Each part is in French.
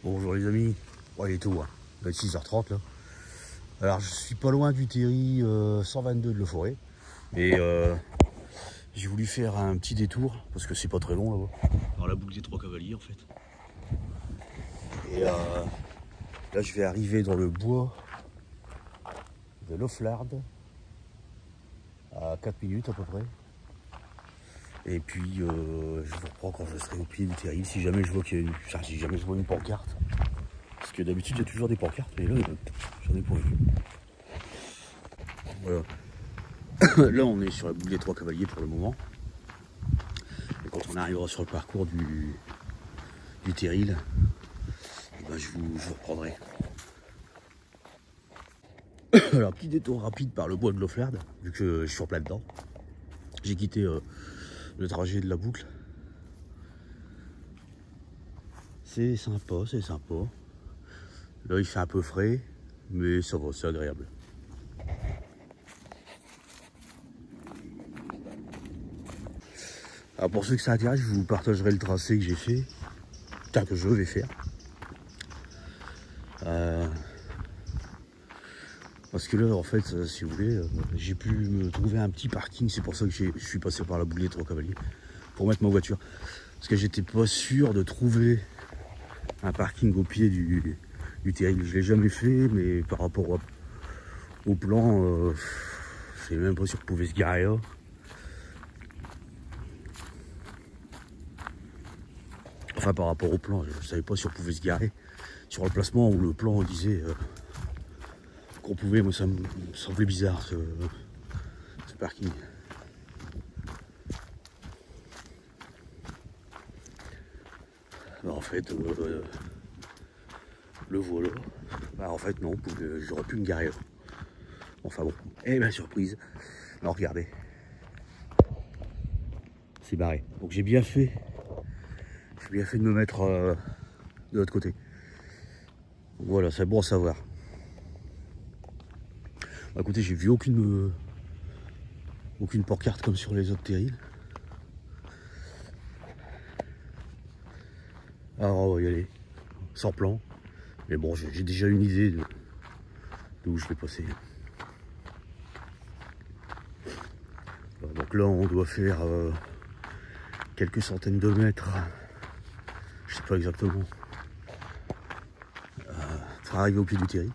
Bonjour les amis, bon, il est tôt, hein. Il va être 6h30 là. Alors je suis pas loin du Terry 122 de Le Forêt. Et j'ai voulu faire un petit détour parce que c'est pas très long là-bas. Dans la boucle des Trois Cavaliers en fait. Et là je vais arriver dans le bois de Loflard à 4 minutes à peu près. Et puis je vous reprends quand je serai au pied du Terry si jamais je vois qu'il y a une... enfin, si jamais je vois une pancarte. Parce que d'habitude il y a toujours des pancartes, mais là j'en ai pas vu. Voilà. Là on est sur la boucle des Trois Cavaliers pour le moment. Et quand on arrivera sur le parcours du Terril, ben je vous reprendrai. Alors petit détour rapide par le bois de Loflard, vu que je suis en plein dedans. J'ai quitté le trajet de la boucle. C'est sympa, c'est sympa. Là il fait un peu frais, mais ça va, c'est agréable. Alors pour ceux que ça intéresse, je vous partagerai le tracé que j'ai fait, enfin que je vais faire. Parce que là, en fait, si vous voulez, j'ai pu me trouver un petit parking. C'est pour ça que je suis passé par la boucle des Trois Cavaliers pour mettre ma voiture. Parce que j'étais pas sûr de trouver un parking au pied du Terril. Je l'ai jamais fait, mais par rapport au plan, je savais même pas sûr qu'on pouvait se garer là. Enfin, par rapport au plan, je savais pas si on pouvait se garer. Sur le placement où le plan disait qu'on pouvait, moi ça me semblait bizarre ce parking. Alors, en fait, le voilà. Bah, en fait, non, j'aurais pu me garer là. Enfin bon, et bien surprise. Alors regardez, c'est barré. Donc j'ai bien fait de me mettre de l'autre côté. Voilà, c'est bon à savoir. Bah, écoutez, j'ai vu aucune pancarte comme sur les autres terrils. Alors on va y aller, sans plan. Mais bon, j'ai déjà une idée de où je vais passer. Donc là, on doit faire quelques centaines de mètres. Je sais pas exactement. Pour arriver au pied du Terril.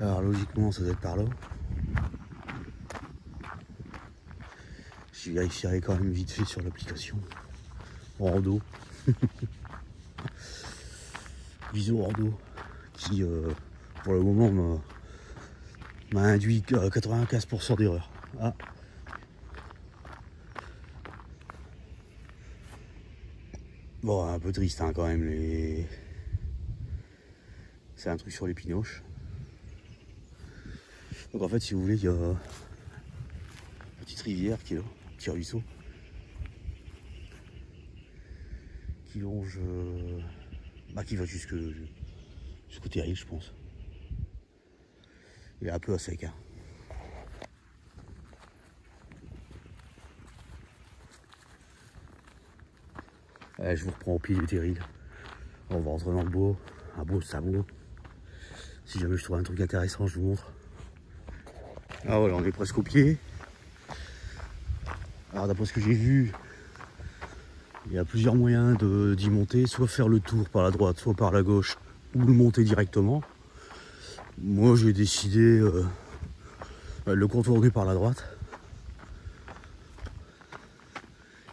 Alors logiquement, ça doit être par là. Je vérifierai quand même vite fait sur l'application. En rando. Viso rando. Qui, pour le moment, m'a induit 95% d'erreur. Ah. Bon, un peu triste hein, quand même. C'est un truc sur les pinoches. Donc en fait, si vous voulez, il y a une petite rivière qui est là, un petit ruisseau. Qui longe, qui va jusqu'au Terril, je pense. Il est un peu à sec. Hein. Allez, je vous reprends au pied du Terril. On va rentrer dans le bois, un beau sabot. Si jamais je trouve un truc intéressant, je vous montre. Ah voilà, on est presque au pied. Alors d'après ce que j'ai vu, il y a plusieurs moyens d'y monter, soit faire le tour par la droite, soit par la gauche, ou le monter directement. Moi j'ai décidé de le contourner par la droite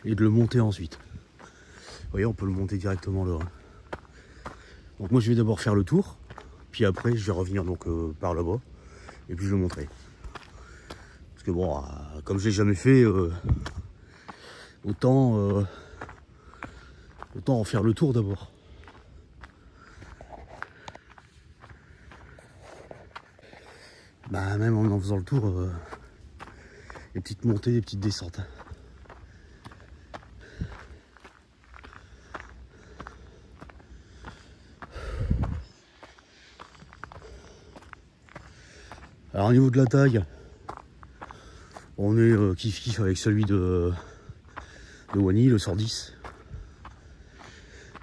et de le monter ensuite. Vous voyez, on peut le monter directement là. Donc moi je vais d'abord faire le tour, puis après je vais revenir donc par là-bas, et puis je le montrerai. Parce que bon, comme je l'ai jamais fait, autant en faire le tour d'abord. Bah même en faisant le tour, des petites montées, des petites descentes. Alors au niveau de la taille, On est kiff kiff avec celui de Wany, le 110.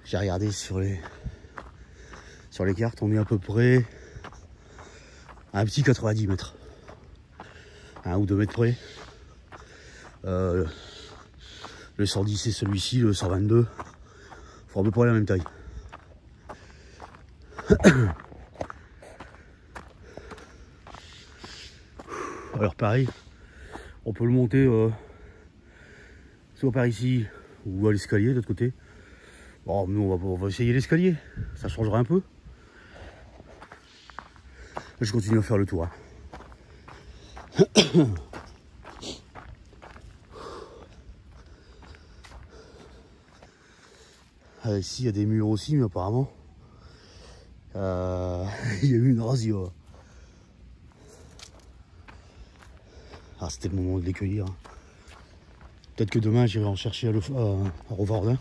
J'ai regardé sur les cartes, on est à peu près à un petit 90 mètres. 1 ou 2 mètres près. Le 110 et celui-ci, le 122, font à peu près la même taille. Alors pareil, on peut le monter soit par ici ou à l'escalier de l'autre côté. Bon, nous on va essayer l'escalier, ça changera un peu. Je continue à faire le tour. Hein. Ici il y a des murs aussi, mais apparemment il y a eu une razzia. Ah, c'était le moment de les cueillir. Hein. Peut-être que demain j'irai en chercher à Revardin.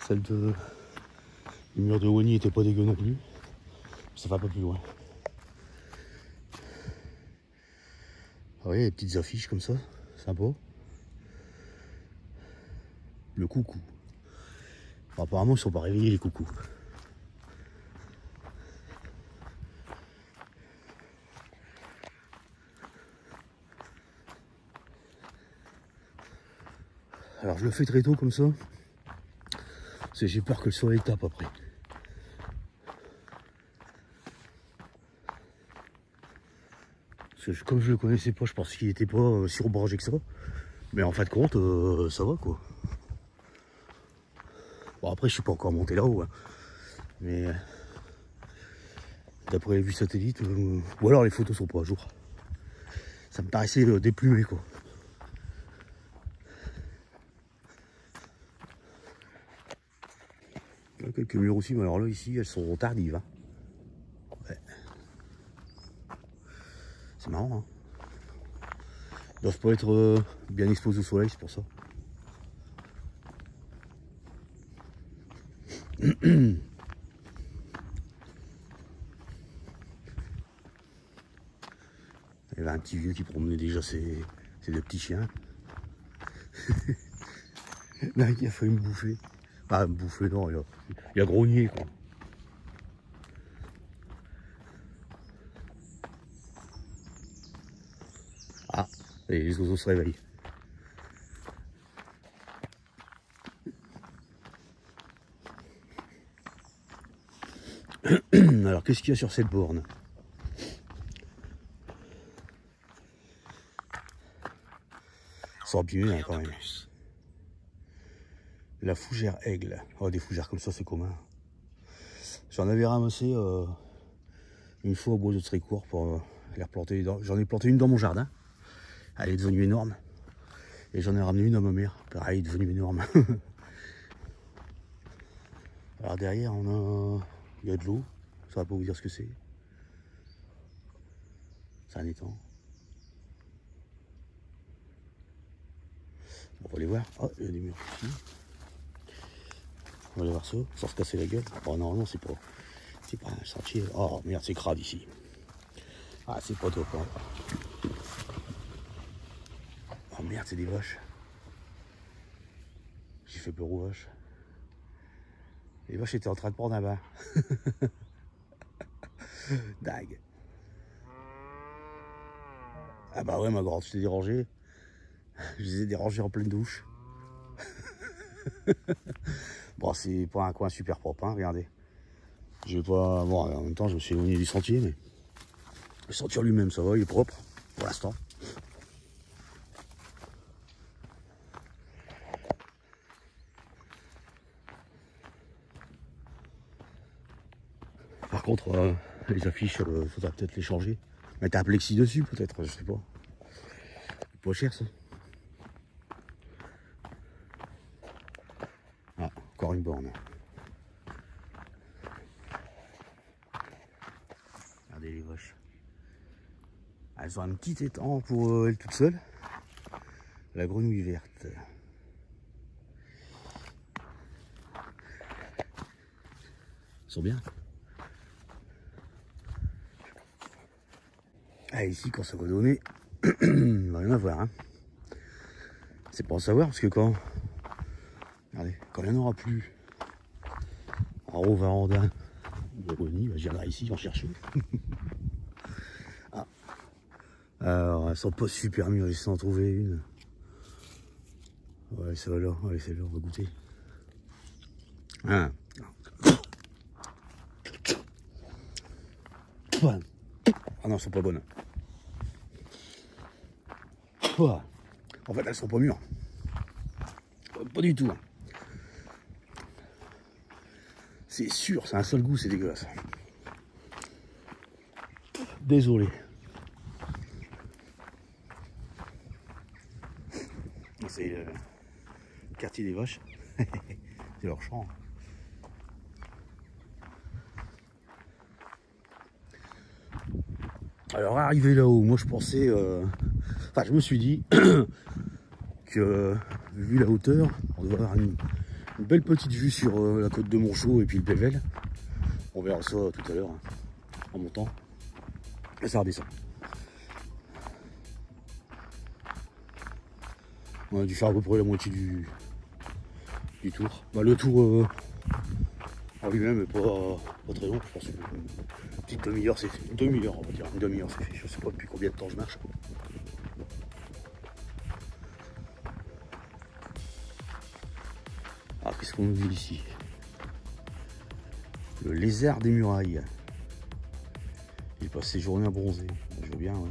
Celle de le mur de Wany était pas dégueu non plus. Ça va pas plus loin. Ah oui, les petites affiches comme ça, sympa. Le coucou. Bon, apparemment ils sont pas réveillés les coucous. Alors je le fais très tôt comme ça. Parce que j'ai peur que le soleil tape après. Parce que comme je le connaissais pas, je pense qu'il était pas si rebranché que ça. Mais en fin de compte, ça va quoi. Bon après je suis pas encore monté là-haut. Hein. Mais d'après les vues satellites, ou alors les photos sont pas à jour. Ça me paraissait déplumé quoi. Il y a quelques murs aussi, mais alors là ici elles sont tardives. Hein. Ouais. C'est marrant. Hein. Ils doivent pas être bien exposés au soleil, c'est pour ça. Il y avait un petit vieux qui promenait déjà ses deux petits chiens. Là, il a failli me bouffer. Ah, me bouffer, non, il a grogné, quoi. Ah, et les oiseaux se réveillent. Alors, qu'est-ce qu'il y a sur cette borne? Ils sont abîmés, hein, quand même. La fougère aigle. Oh, des fougères comme ça, c'est commun. J'en avais ramassé une fois au bois de Trécourt pour les replanter. J'en ai planté une dans mon jardin. Elle est devenue énorme. Et j'en ai ramené une à ma mère. Pareil, devenue énorme. Alors derrière, il y a de l'eau. Ça va pas vous dire ce que c'est. C'est un étang. Bon, on va aller voir. Oh, il y a des murs ici. On va aller voir ça, sans se casser la gueule. Oh non, non, c'est pas un sentier. Oh merde, c'est crade ici. Ah, c'est pas top. Hein. Oh merde, c'est des vaches. J'ai fait peur aux vaches. Les vaches étaient en train de prendre un bain. Dingue. Ah bah ouais, ma grande, je t'ai dérangé. Je les ai dérangés en pleine douche. Bon, c'est pas un coin super propre, hein, regardez. Je vais pas. Bon, en même temps, je me suis éloigné du sentier, mais le sentier lui-même, ça va, il est propre pour l'instant. Par contre, les affiches, faudra peut-être les changer. Mettre un plexi dessus, peut-être, je sais pas. C'est pas cher, ça. Ah, encore une borne. Regardez les vaches. Elles ont un petit étang pour elles toutes seules. La grenouille verte. Ils sont bien. Ah, ici, quand ça va donner, il va rien à voir. Hein. C'est pour en savoir, parce que regardez, quand il n'y en aura plus en haut Varandin, Ronnie, je viendrai ici en chercher. Ah. Alors, elles sont pas super mûres, j'essaie d'en trouver une. Ouais, ça va là, allez, celle-là, on va goûter. Ah. Ah non, elles sont pas bonnes. En fait, elles sont pas mûres. Pas du tout. C'est sûr, c'est un seul goût, c'est dégueulasse. Désolé. C'est le quartier des vaches. C'est leur champ. Alors arrivé là-haut, moi je pensais, enfin je me suis dit que vu la hauteur, on devrait avoir une belle petite vue sur la côte de Monchaux et puis le Pével. On verra ça tout à l'heure hein, en montant. Et ça redescend. On a dû faire à peu près la moitié du tour. Bah, le tour en lui-même n'est pas très long, je pense. Une petite demi-heure, c'est fait. Une demi-heure, on va dire. Une demi-heure, c'est fait. Je sais pas depuis combien de temps je marche. Ah, qu'est-ce qu'on nous dit ici? Le lézard des murailles. Il passe ses journées à bronzer. Je veux bien, ouais.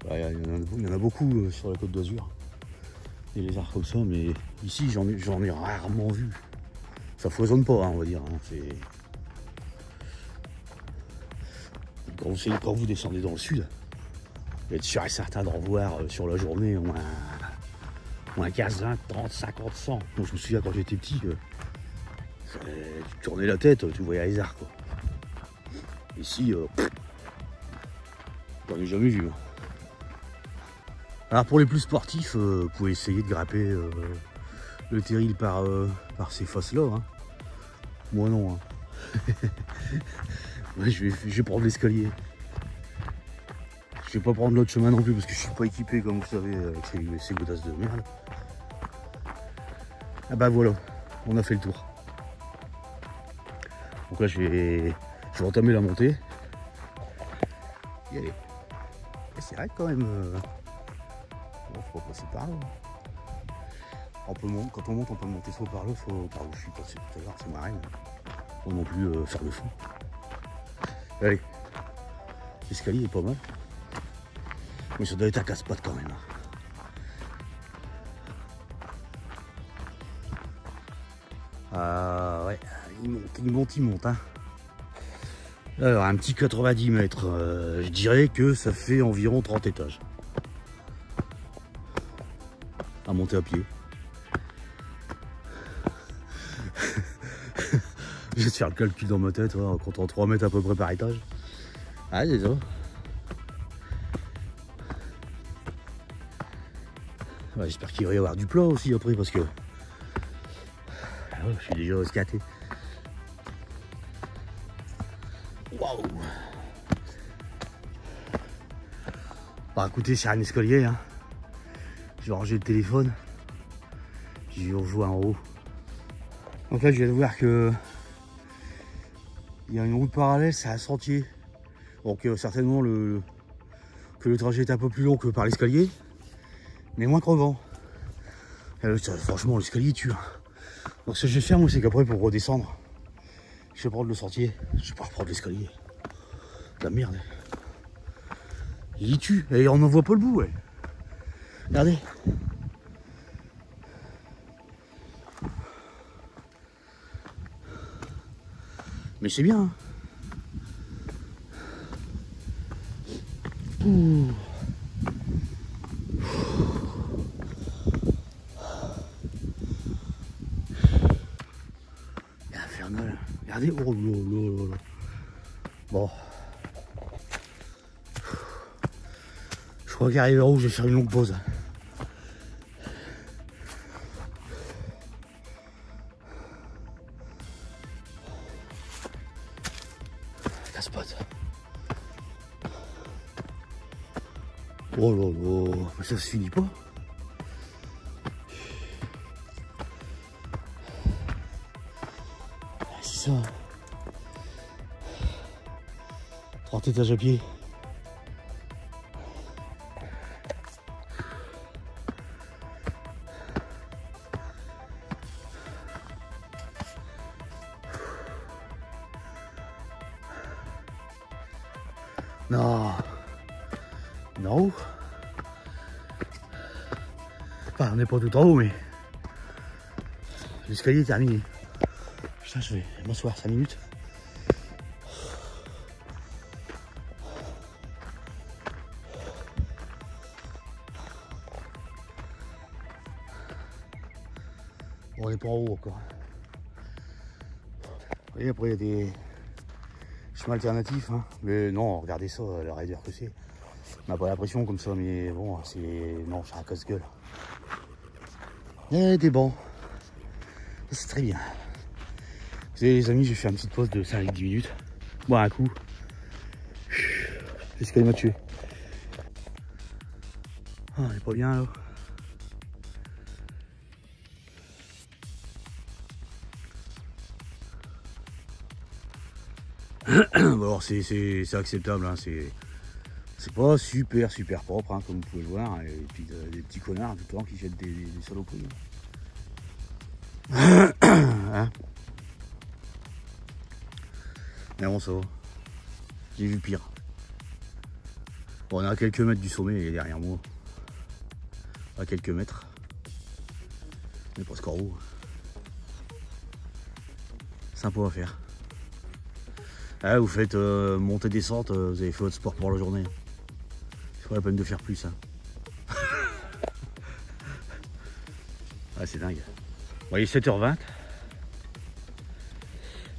Bah, il y en a beaucoup sur la côte d'Azur. Des lézards comme ça, mais ici j'en ai rarement vu. Ça foisonne pas, hein, on va dire. Hein. Quand vous descendez dans le sud, vous êtes sûr et certain d'en voir sur la journée au moins 15, 20, 30, 50, 100. Donc je me souviens quand j'étais petit, tu tournais la tête, tu voyais un lézard quoi. Ici, j'en ai jamais vu. Hein. Alors pour les plus sportifs, vous pouvez essayer de grapper le terril par ces faces-là. Hein. Moi non. Hein. Ouais, je vais prendre l'escalier. Je vais pas prendre l'autre chemin non plus parce que je suis pas équipé comme vous savez avec ces godasses de merde. Ah bah voilà, on a fait le tour. Donc là je vais entamer la montée. Y aller. Et c'est vrai quand même. Bon, faut pas passer par là. Quand on monte, on peut monter soit par là, soit par où je suis passé tout à l'heure, c'est marrant. Faut non plus faire le fou. Allez, l'escalier est pas mal. Mais ça doit être un casse-pattes quand même. Ah ouais, il monte. Hein. Alors, un petit 90 mètres, je dirais que ça fait environ 30 étages. À monter à pied. Je vais te faire le calcul dans ma tête, en comptant 3 mètres à peu près par étage. Ah, c'est ça. Ouais, j'espère qu'il va y avoir du plat aussi après parce que je suis déjà escaté. Waouh! Bah écoutez, c'est un escalier. Hein. Je vais ranger le téléphone. Je vais rejoindre en haut. Donc là, je viens de voir que il y a une route parallèle, c'est un sentier. Donc certainement que le trajet est un peu plus long que par l'escalier, mais moins crevant. Franchement, l'escalier tue. Donc ce que je vais faire, moi, c'est qu'après, pour redescendre, je vais prendre le sentier. Je vais pas reprendre l'escalier. La merde. Il tue. Et on n'en voit pas le bout, ouais. Regardez. Mais c'est bien. Hein. Ouh. C'est infernal. Regardez. Oh là. Bon. Je crois qu'arrivé en haut, je vais faire une longue pause. Casse-pote. Oh là là, mais ça se finit pas. C'est ça. 30 étages à pied. Non. Non. Enfin, on n'est pas tout en haut, mais l'escalier est terminé. Putain, je vais m'asseoir 5 minutes. Bon, on n'est pas en haut encore. Vous voyez, après, il y a des chemins alternatifs, hein. Mais non, regardez ça, la raideur que c'est. On n'a pas l'impression comme ça, mais bon, c'est. Non, c'est un casse-gueule. Et des bancs. C'est très bien. Vous savez, les amis, j'ai fait une petite pause de 5-10 minutes. Bon, un coup. Jusqu'à il m'a tué. Ah, elle est pas bien là. Bon, alors c'est acceptable, hein. C'est pas super propre, hein, comme vous pouvez le voir. Et puis des petits connards tout le temps qui jettent des saloperies. Hein, mais bon, ça va. J'ai vu pire. Bon, on est à quelques mètres du sommet, il est derrière moi. À quelques mètres. On est presque en haut. Sympa à faire. Ah, vous faites montée-descente, vous avez fait votre sport pour la journée. C'est pas la peine de faire plus. Hein. Ah, c'est dingue. Bon, il est 7h20.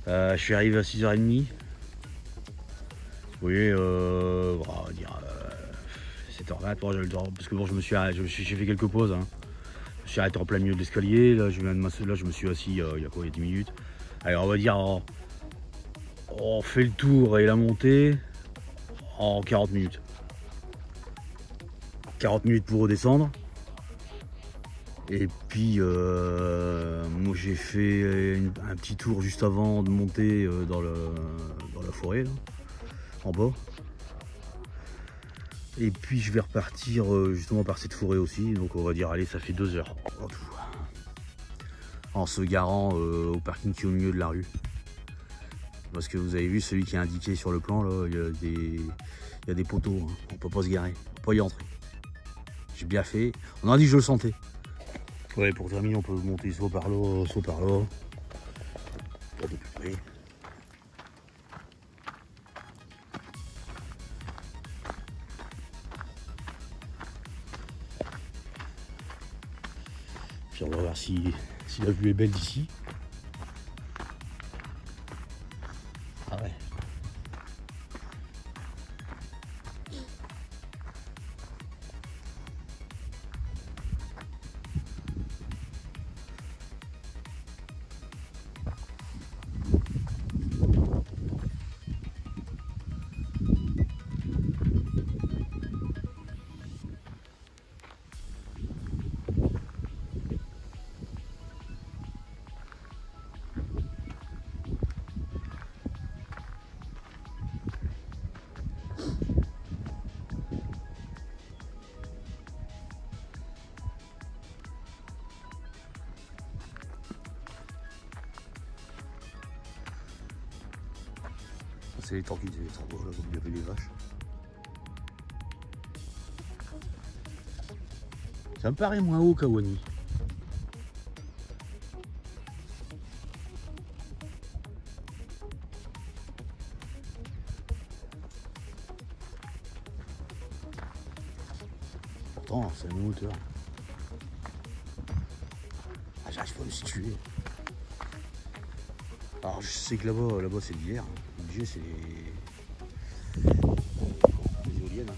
Je suis arrivé à 6h30. Oui, on va dire 7h20. Bon, j'ai le temps, parce que bon, j'ai fait quelques pauses. Hein. Je suis arrêté en plein milieu de l'escalier. Là, je me suis assis il y a quoi, il y a 10 minutes. Allez, on va dire, on fait le tour et la montée en 40 minutes. 40 minutes pour redescendre. Et puis, moi j'ai fait un petit tour juste avant de monter dans la forêt, là, en bas. Et puis je vais repartir justement par cette forêt aussi. Donc on va dire, allez, ça fait 2 heures en tout. En se garant au parking qui est au milieu de la rue. Parce que vous avez vu celui qui est indiqué sur le plan, là, il y a des poteaux, hein. On peut pas se garer, on peut pas y entrer. J'ai bien fait, on a dit que je le sentais. Ouais, pour terminer, on peut monter soit par là, soit par là. Pas de plus près. Puis on va voir si la vue est belle d'ici. Ah ouais. C'est les tranquilles, les travaux, là, comme il y avait les vaches. Ça me paraît moins haut qu'Awani. Pourtant, c'est la même hauteur. Ah, j'arrive pas à me situer. Alors je sais que là-bas c'est l'hiver. Le budget c'est les éoliennes.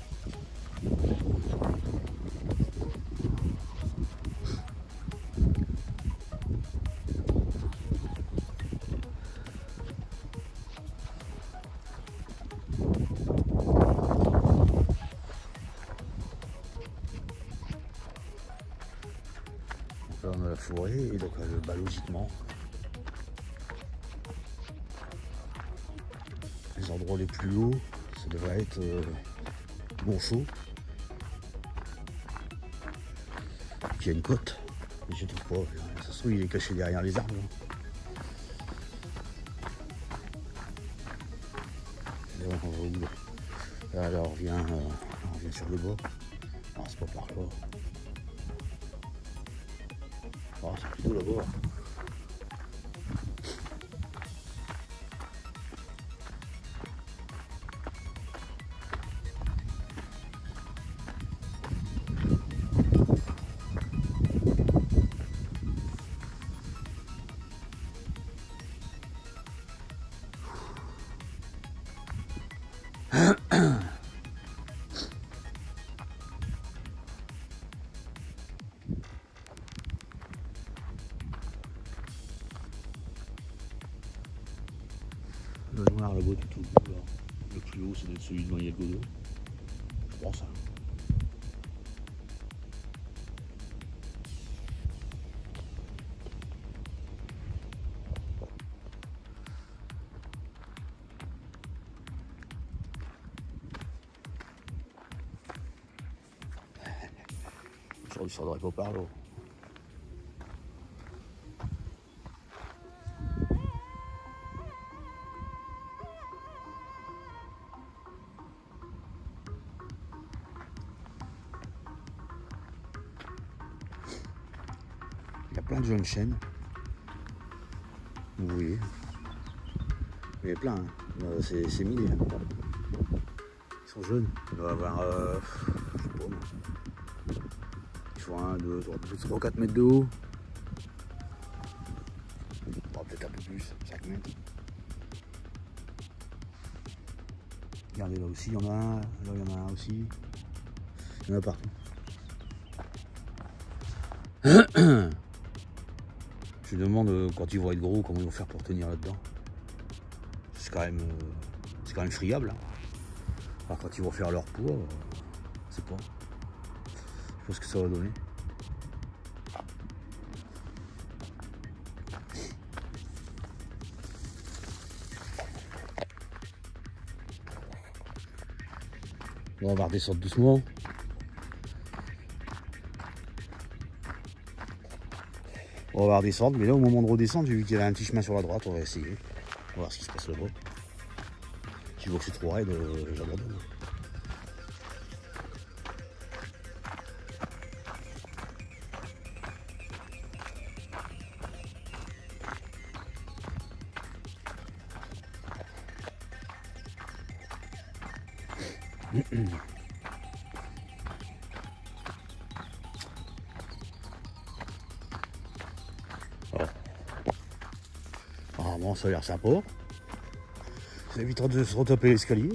la forêt, et donc logiquement, les endroits les plus hauts, ça devrait être Monceau. Puis il y a une côte, mais je trouve pas. Ça se trouve, il est caché derrière les arbres. Et on va où là? Là, on revient sur le bord. Non, c'est pas par là. Oh, c'est plutôt là-bas. Le noir là-bas tout au bout là. Le plus haut c'est celui de Noyel Godot. Je pense hein. Je ne descendrai pas par là. Il y a plein de jeunes chênes. Vous voyez. Il y en a plein, hein. C'est mini. Hein. Ils sont jeunes. Il doit y avoir, je sais pas moi. Il faut 1, 2, 3, 4 mètres de haut. Bon, peut-être un peu plus, 5 mètres. Regardez là aussi, il y en a un. Là, il y en a un aussi. Il y en a partout. Je me demande quand ils vont être gros comment ils vont faire pour tenir là-dedans. C'est quand même friable. Hein. Alors quand ils vont faire leur poids, je sais pas. Je sais pas ce que ça va donner. Bon, on va redescendre doucement. On va redescendre, mais là au moment de redescendre, j'ai vu qu'il y avait un petit chemin sur la droite, on va essayer. On va voir ce qui se passe là-bas. Si je vois que c'est trop raide, j'abandonne. Voilà. Apparemment ça a l'air sympa. Ça évitera de se retaper l'escalier.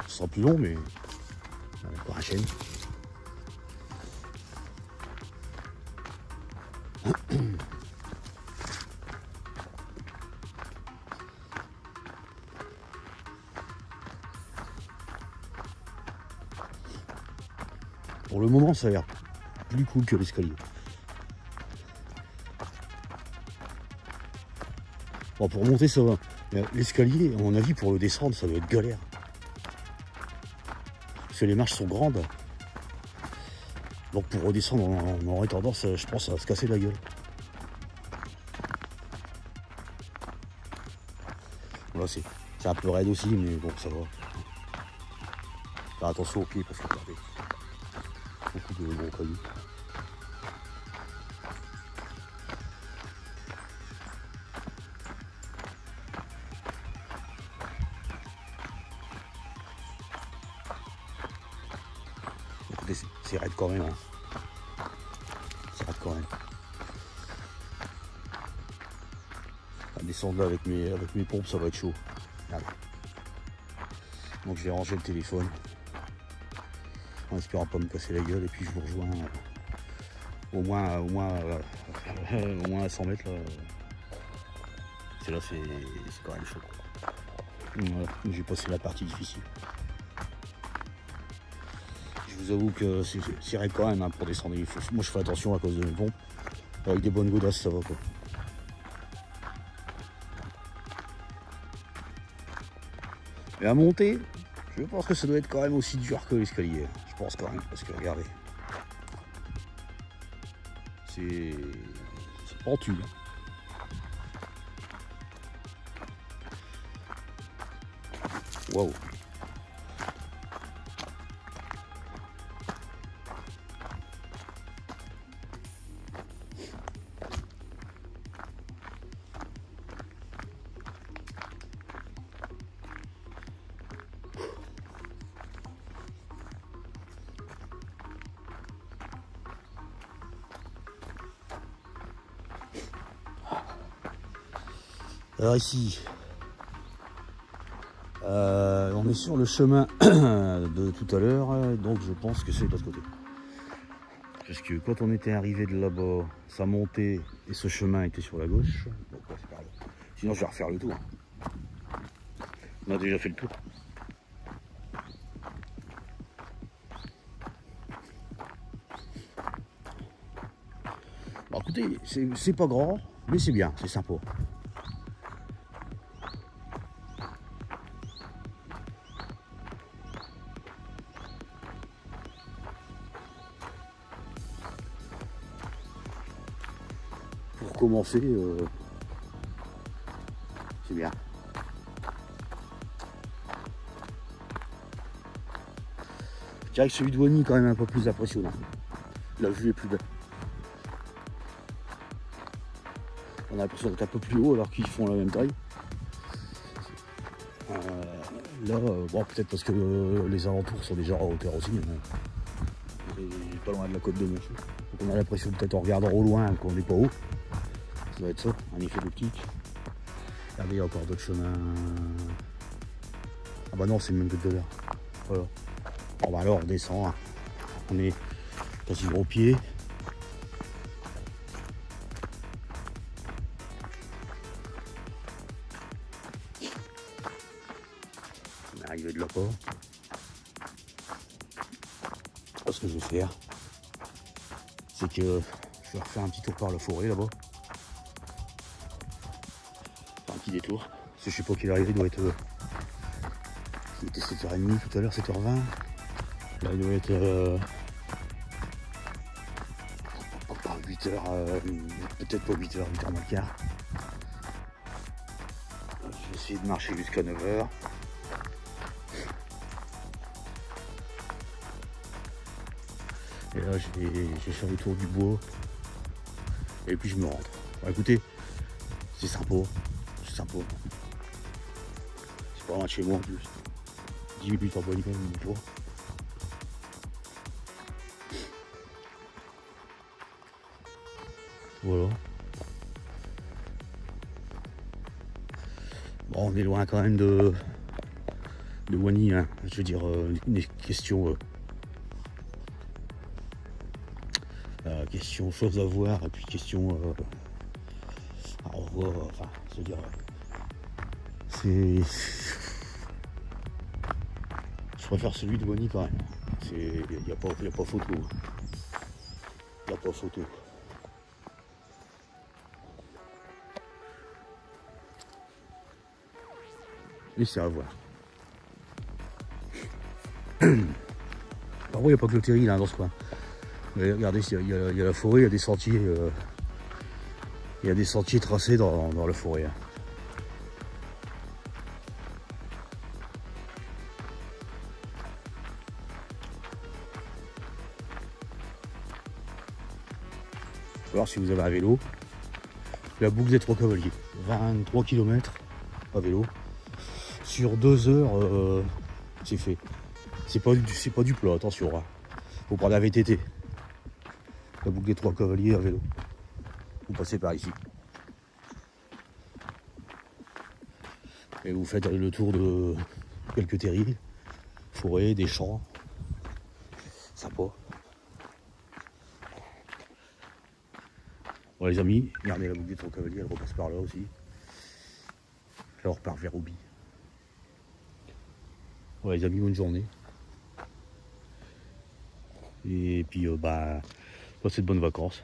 Ce sera plus long mais on a encore un chêne. Pour le moment, ça a l'air plus cool que l'escalier. Bon, pour monter, ça va. L'escalier, à mon avis, pour le descendre, ça doit être galère. Parce que les marches sont grandes. Donc pour redescendre, on aurait tendance, je pense, à se casser la gueule. Voilà, c'est un peu raide aussi, mais bon, ça va. Faire attention aux pieds parce que regardez, beaucoup de gros cailloux. Écoutez, c'est raide quand même. Hein. C'est raide quand même. À descendre là avec mes pompes, ça va être chaud. Allez. Donc je vais ranger le téléphone. En espérant pas me casser la gueule et puis je vous rejoins au moins à 100 mètres là. C'est là c'est quand même chaud. Voilà, j'ai passé la partie difficile. Je vous avoue que c'est raide quand même hein, pour descendre. Moi je fais attention à cause de mes pompes. Avec des bonnes godasses ça va quoi. Et à monter, je pense que ça doit être quand même aussi dur que l'escalier. Je pense quand même, parce que regardez. C'est pentu. Hein. Waouh. Alors ici, on est sur le chemin de tout à l'heure, donc je pense que c'est de l'autre côté. Parce que quand on était arrivé de là-bas, ça montait et ce chemin était sur la gauche. Donc ouais, c'est par là. Sinon je vais refaire le tour. On a déjà fait le tour. Bon écoutez, c'est pas grand, mais c'est bien, c'est sympa. Pour commencer, c'est bien. Je dirais que celui de Wany est quand même un peu plus impressionnant. La vue est plus belle. On a l'impression d'être un peu plus haut alors qu'ils font la même taille. Là, bon, peut-être parce que les alentours sont déjà en hauteur aussi. Hein. Et pas loin de la côte de Montsou. Donc on a l'impression peut-être en regardant au loin qu'on n'est pas haut. Ça doit être ça, un effet d'optique. Regardez, il y a encore d'autres chemins. Ah bah non, c'est le même que de l'heure. Voilà. Bon bah alors on descend. Hein. On est quasiment au pied. On est arrivé de là-bas. Ce que je vais faire, c'est que je vais refaire un petit tour par la forêt là-bas. Enfin, un petit détour. Parce que je sais pas quelle heure il doit être. Il était 7h30 tout à l'heure, 7h20. Là il doit être 8h, peut-être pas 8h, 8h moins le quart. Je vais essayer de marcher jusqu'à 9h. Et là, je vais faire le tour du bois. Et puis je me rentre. Bon, écoutez, c'est sympa. C'est sympa. C'est pas loin de chez moi en plus. 10 minutes en bonne une fois. Voilà. Bon, on est loin quand même de Wany. Hein. Je veux dire, une question... question choses à voir et puis question à revoir, enfin je veux dire c'est je préfère celui de Wany quand même, il n'y a pas photo, il n'y a pas photo. Et c'est à voir. Par contre il n'y a pas que le terril là, dans ce coin. Mais regardez, il y a la forêt, il y a des sentiers, tracés dans la forêt. Hein. Alors si vous avez un vélo, la boucle des 3 cavaliers, 23 km à vélo, sur 2 heures, c'est fait. C'est pas du plat, attention. Hein. Faut prendre un VTT. La boucle des 3 cavaliers à vélo. Vous passez par ici. Et vous faites le tour de quelques terrils, forêts, des champs. Sympa. Bon les amis, regardez la boucle des 3 cavaliers, elle repasse par là aussi. Là on repart vers Rouby. Voilà les amis, bonne journée. Et puis passez de bonnes vacances.